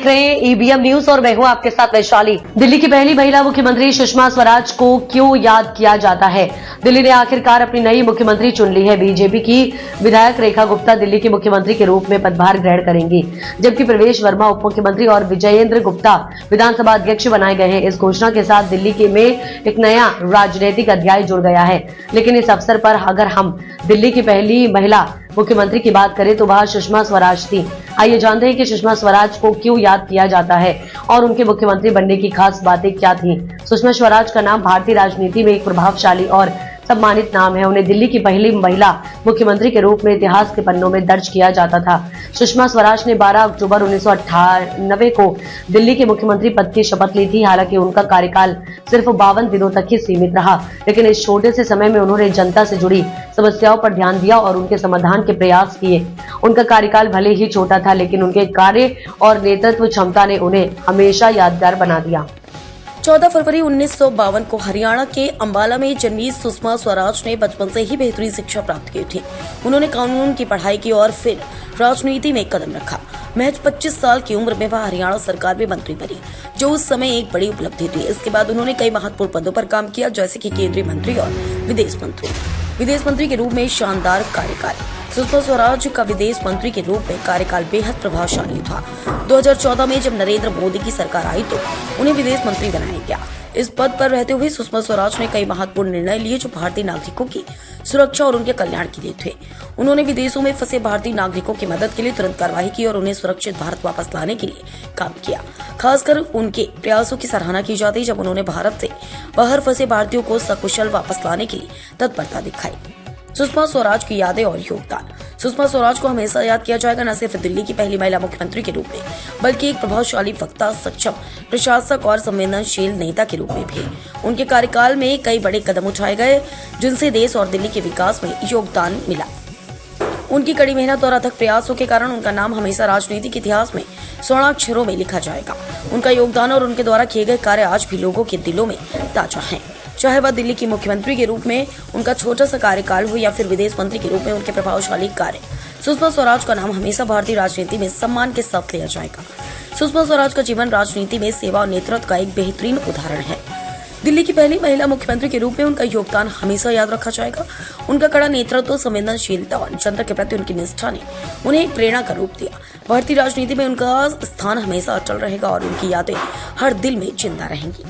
रहे हैं EVM news और मैं हूं आपके साथ वैशाली। दिल्ली की पहली महिला मुख्यमंत्री सुषमा स्वराज को क्यों याद किया जाता है? दिल्ली ने आखिरकार अपनी नई मुख्यमंत्री चुन ली है। बीजेपी की विधायक रेखा गुप्ता दिल्ली की मुख्यमंत्री के रूप में पदभार ग्रहण करेंगी, जबकि प्रवेश वर्मा उप मुख्यमंत्री और विजयेंद्र गुप्ता विधानसभा अध्यक्ष बनाए गए हैं। इस घोषणा के साथ दिल्ली में एक नया राजनीतिक अध्याय जुड़ गया है। लेकिन इस अवसर पर अगर हम दिल्ली की पहली महिला मुख्यमंत्री की बात करें तो वह सुषमा स्वराज थी। आइए जानते हैं कि सुषमा स्वराज को क्यों याद किया जाता है और उनके मुख्यमंत्री बनने की खास बातें क्या थी। सुषमा स्वराज का नाम भारतीय राजनीति में एक प्रभावशाली और सम्मानित नाम है। उन्हें दिल्ली की पहली महिला मुख्यमंत्री के रूप में इतिहास के पन्नों में दर्ज किया जाता था। सुषमा स्वराज ने 12 अक्टूबर 1998 को दिल्ली के मुख्यमंत्री पद की शपथ ली थी। हालांकि उनका कार्यकाल सिर्फ 52 दिनों तक ही सीमित रहा, लेकिन इस छोटे से समय में उन्होंने जनता से जुड़ी समस्याओं पर ध्यान दिया और उनके समाधान के प्रयास किए। उनका कार्यकाल भले ही छोटा था, लेकिन उनके कार्य और नेतृत्व क्षमता ने उन्हें हमेशा यादगार बना दिया। 14 फरवरी 1952 को हरियाणा के अंबाला में जन्मी सुषमा स्वराज ने बचपन से ही बेहतरीन शिक्षा प्राप्त की थी। उन्होंने कानून की पढ़ाई की और फिर राजनीति में कदम रखा। महज 25 साल की उम्र में वह हरियाणा सरकार में मंत्री बनी, जो उस समय एक बड़ी उपलब्धि थी। इसके बाद उन्होंने कई महत्वपूर्ण पदों पर काम किया, जैसे कि केंद्रीय मंत्री और विदेश मंत्री के रूप में शानदार कार्यकाल। सुषमा स्वराज का विदेश मंत्री के रूप में कार्यकाल बेहद प्रभावशाली था। 2014 में जब नरेंद्र मोदी की सरकार आई तो उन्हें विदेश मंत्री बनाया गया। इस पद पर रहते हुए सुषमा स्वराज ने कई महत्वपूर्ण निर्णय लिए जो भारतीय नागरिकों की सुरक्षा और उनके कल्याण के लिए थे। उन्होंने विदेशों में फंसे भारतीय नागरिकों की मदद के लिए तुरंत कार्रवाई की और उन्हें सुरक्षित भारत वापस लाने के लिए काम किया। खासकर उनके प्रयासों की सराहना की जाती जब उन्होंने भारत से बाहर फंसे भारतीयों को सकुशल वापस लाने के लिए तत्परता दिखाई। सुषमा स्वराज की यादें और योगदान। सुषमा स्वराज को हमेशा याद किया जाएगा न सिर्फ दिल्ली की पहली महिला मुख्यमंत्री के रूप में, बल्कि एक प्रभावशाली वक्ता, सक्षम प्रशासक और संवेदनशील नेता के रूप में भी। उनके कार्यकाल में कई बड़े कदम उठाए गए, जिनसे देश और दिल्ली के विकास में योगदान मिला। उनकी कड़ी मेहनत और अथक प्रयासों के कारण उनका नाम हमेशा राजनीतिक इतिहास में स्वर्णाक्षरों में लिखा जाएगा। उनका योगदान और उनके द्वारा किए गए कार्य आज भी लोगों के दिलों में ताजा हैं। चाहे वह दिल्ली की मुख्यमंत्री के रूप में उनका छोटा सा कार्यकाल हो या फिर विदेश मंत्री के रूप में उनके प्रभावशाली कार्य, सुषमा स्वराज का नाम हमेशा भारतीय राजनीति में सम्मान के साथ लिया जाएगा। सुषमा स्वराज का जीवन राजनीति में सेवा और नेतृत्व का एक बेहतरीन उदाहरण है। दिल्ली की पहली महिला मुख्यमंत्री के रूप में उनका योगदान हमेशा याद रखा जाएगा। उनका कड़ा नेतृत्व, संवेदनशीलता और जनता के प्रति उनकी निष्ठा ने उन्हें एक प्रेरणा का रूप दिया। भारतीय राजनीति में उनका स्थान हमेशा अटल रहेगा और उनकी यादें हर दिल में जिंदा रहेंगी।